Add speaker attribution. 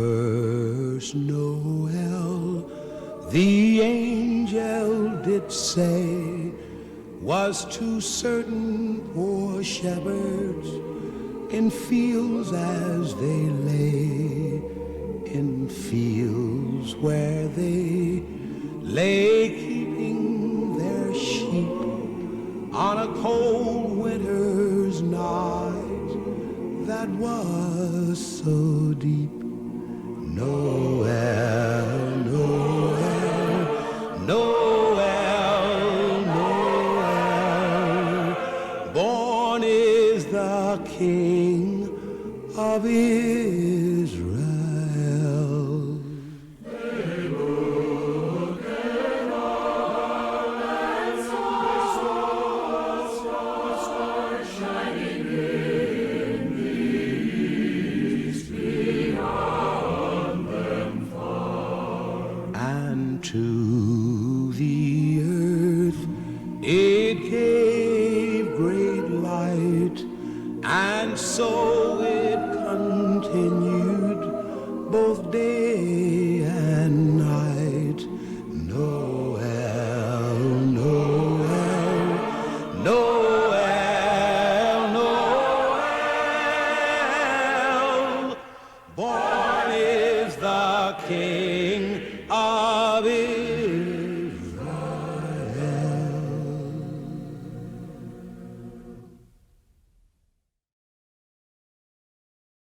Speaker 1: first Noel, the angel did say, was to certain poor shepherds in fields as they lay, in fields where they lay keeping their sheep on a cold winter's night that was so deep. Noel, Noel, Noel, Noel, born is the King of Israel.
Speaker 2: They look and all and saw a star shining in the east beyond them far.
Speaker 1: And to the earth it gave great light, and so it continued both day and night. Noel, Noel, Noel, Noel, born is the King